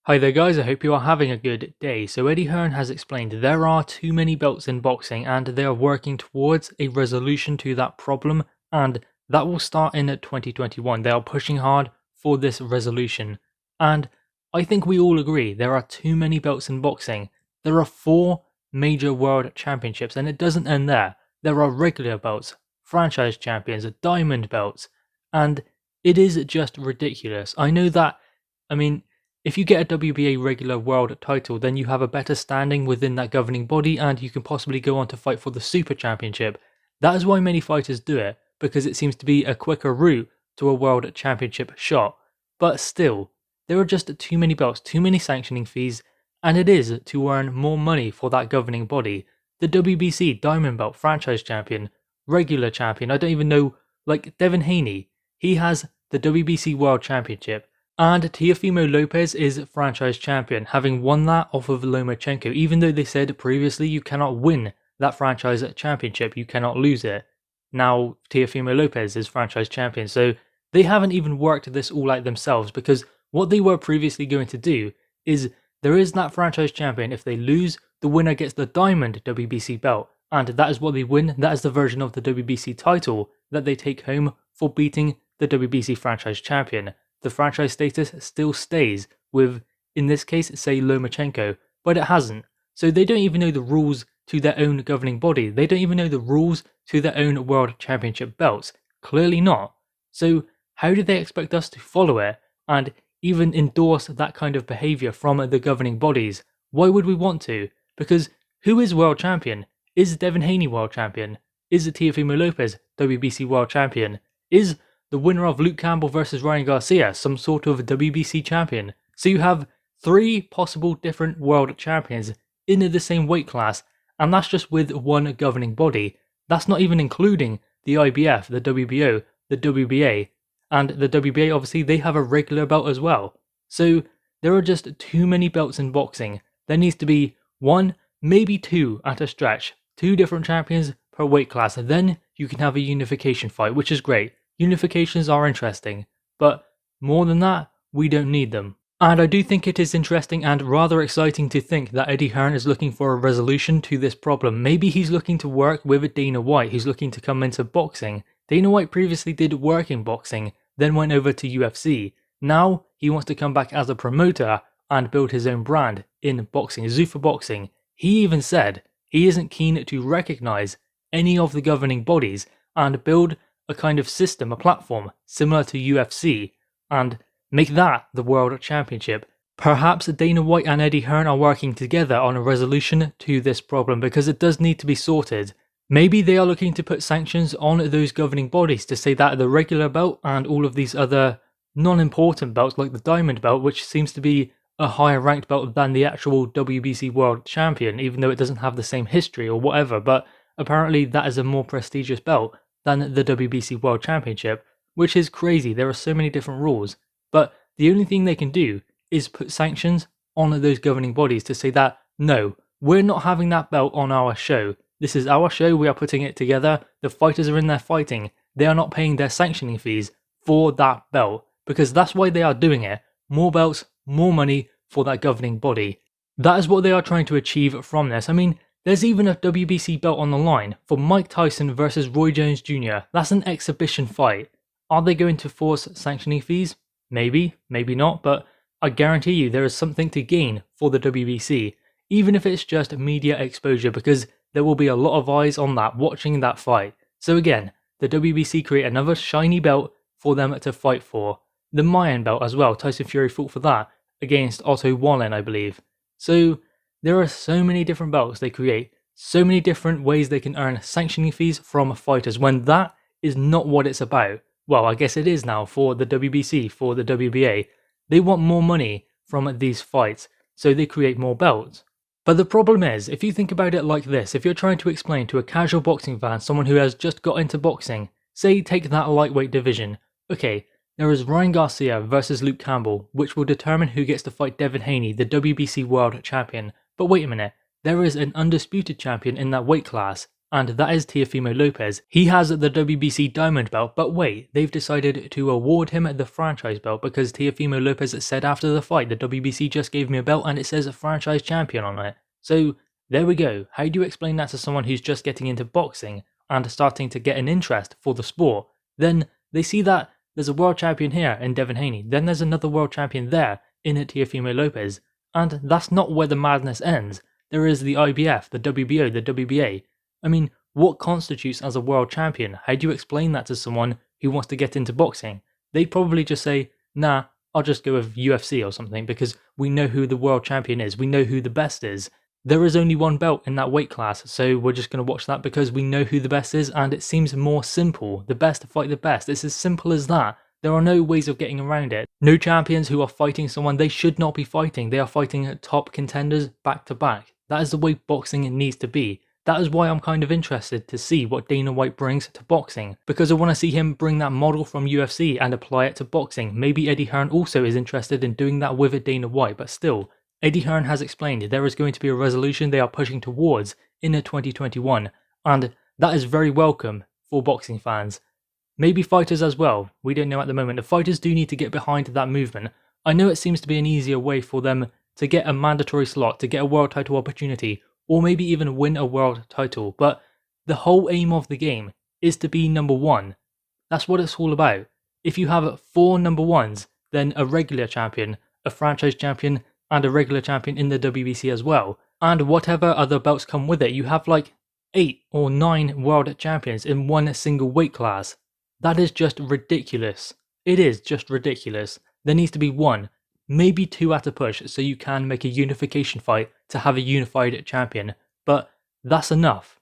Hi there guys, I hope you are having a good day. So Eddie Hearn has explained there are too many belts in boxing and they are working towards a resolution to that problem, and that will start in 2021. They are pushing hard for this resolution, and I think we all agree there are too many belts in boxing. There are 4 major world championships and it doesn't end there. There are regular belts, franchise champions, diamond belts, and it is just ridiculous. I know that, I mean, if you get a WBA regular world title, then you have a better standing within that governing body and you can possibly go on to fight for the Super Championship. That is why many fighters do it, because it seems to be a quicker route to a world championship shot. But still, there are just too many belts, too many sanctioning fees, and it is to earn more money for that governing body. The WBC Diamond Belt Franchise Champion, regular champion, I don't even know, like Devin Haney, he has the WBC World Championship. And Teofimo Lopez is franchise champion, having won that off of Lomachenko, even though they said previously you cannot win that franchise championship, you cannot lose it. Now Teofimo Lopez is franchise champion, so they haven't even worked this all out themselves, because what they were previously going to do is there is that franchise champion. If they lose, the winner gets the Diamond WBC belt, and that is what they win. That is the version of the WBC title that they take home for beating the WBC franchise champion. The franchise status still stays with, in this case, say Lomachenko, but it hasn't. So they don't even know the rules to their own governing body. They don't even know the rules to their own world championship belts. Clearly not. So how do they expect us to follow it and even endorse that kind of behaviour from the governing bodies? Why would we want to? Because who is world champion? Is Devin Haney world champion? Is Teofimo Lopez WBC world champion? Is the winner of Luke Campbell versus Ryan Garcia some sort of WBC champion? So you have 3 possible different world champions in the same weight class, and that's just with one governing body. That's not even including the IBF, the WBO, the WBA, and the WBA obviously they have a regular belt as well. So there are just too many belts in boxing. There needs to be 1, maybe 2 at a stretch, 2 different champions per weight class, and then you can have a unification fight, which is great. Unifications are interesting, but more than that, we don't need them. And I do think it is interesting and rather exciting to think that Eddie Hearn is looking for a resolution to this problem. Maybe he's looking to work with Dana White, who's looking to come into boxing. Dana White previously did work in boxing, then went over to UFC. Now he wants to come back as a promoter and build his own brand in boxing, Zuffa Boxing. He even said he isn't keen to recognise any of the governing bodies and build a kind of system, a platform similar to UFC, and make that the World Championship. Perhaps Dana White and Eddie Hearn are working together on a resolution to this problem, because it does need to be sorted. Maybe they are looking to put sanctions on those governing bodies to say that the regular belt and all of these other non-important belts like the Diamond Belt, which seems to be a higher ranked belt than the actual WBC World Champion, even though it doesn't have the same history or whatever, but apparently that is a more prestigious belt than the WBC World Championship, which is crazy. There are so many different rules, but the only thing they can do is put sanctions on those governing bodies to say that, no, we're not having that belt on our show. This is our show, we are putting it together, the fighters are in there fighting, they are not paying their sanctioning fees for that belt, because that's why they are doing it. More belts, more money for that governing body. That is what they are trying to achieve from this. I mean, there's even a WBC belt on the line for Mike Tyson versus Roy Jones Jr. That's an exhibition fight. Are they going to force sanctioning fees? Maybe, maybe not, but I guarantee you there is something to gain for the WBC, even if it's just media exposure, because there will be a lot of eyes on that watching that fight. So again, the WBC create another shiny belt for them to fight for. The Mayan belt as well, Tyson Fury fought for that against Otto Wallin, I believe. So there are so many different belts they create, so many different ways they can earn sanctioning fees from fighters, when that is not what it's about. Well, I guess it is now for the WBC, for the WBA. They want more money from these fights, so they create more belts. But the problem is, if you think about it like this, if you're trying to explain to a casual boxing fan, someone who has just got into boxing, say take that lightweight division, okay, there is Ryan Garcia versus Luke Campbell, which will determine who gets to fight Devin Haney, the WBC World Champion. But wait a minute, there is an undisputed champion in that weight class, and that is Teofimo Lopez. He has the WBC Diamond belt, but wait, they've decided to award him the franchise belt because Teofimo Lopez said after the fight, the WBC just gave me a belt and it says a franchise champion on it. So there we go. How do you explain that to someone who's just getting into boxing and starting to get an interest for the sport? Then they see that there's a world champion here in Devin Haney, then there's another world champion there in Teofimo Lopez, and that's not where the madness ends. There is the IBF, the WBO, the WBA. I mean, what constitutes as a world champion? How do you explain that to someone who wants to get into boxing? They'd probably just say, nah, I'll just go with UFC or something because we know who the world champion is, we know who the best is. There is only one belt in that weight class, so we're just going to watch that because we know who the best is and it seems more simple. The best fight the best. It's as simple as that. There are no ways of getting around it. No champions who are fighting someone they should not be fighting. They are fighting top contenders back to back. That is the way boxing needs to be. That is why I'm kind of interested to see what Dana White brings to boxing, because I want to see him bring that model from UFC and apply it to boxing. Maybe Eddie Hearn also is interested in doing that with Dana White, but still, Eddie Hearn has explained there is going to be a resolution they are pushing towards in 2021, and that is very welcome for boxing fans. Maybe fighters as well, we don't know at the moment. The fighters do need to get behind that movement. I know it seems to be an easier way for them to get a mandatory slot, to get a world title opportunity, or maybe even win a world title, but the whole aim of the game is to be number one. That's what it's all about. If you have 4 number ones, then a regular champion, a franchise champion, and a regular champion in the WBC as well, and whatever other belts come with it, you have like 8 or 9 world champions in one single weight class. That is just ridiculous. It is just ridiculous. There needs to be 1, maybe 2 at a push, so you can make a unification fight to have a unified champion, but that's enough.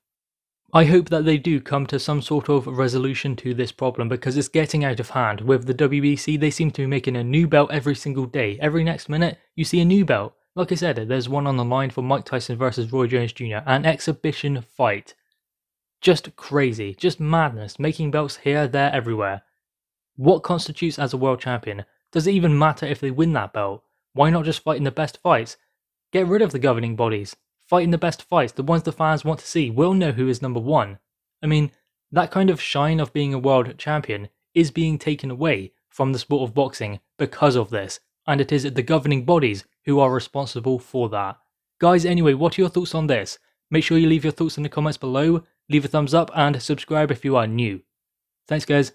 I hope that they do come to some sort of resolution to this problem because it's getting out of hand. With the WBC, they seem to be making a new belt every single day. Every next minute, you see a new belt. Like I said, there's one on the line for Mike Tyson versus Roy Jones Jr., an exhibition fight. Just crazy, just madness, making belts here, there, everywhere. What constitutes as a world champion? Does it even matter if they win that belt? Why not just fight in the best fights? Get rid of the governing bodies. Fight in the best fights, the ones the fans want to see. We'll know who is number 1. I mean, that kind of shine of being a world champion is being taken away from the sport of boxing because of this, and it is the governing bodies who are responsible for that. Guys, anyway, what are your thoughts on this? Make sure you leave your thoughts in the comments below, leave a thumbs up, and subscribe if you are new. Thanks guys.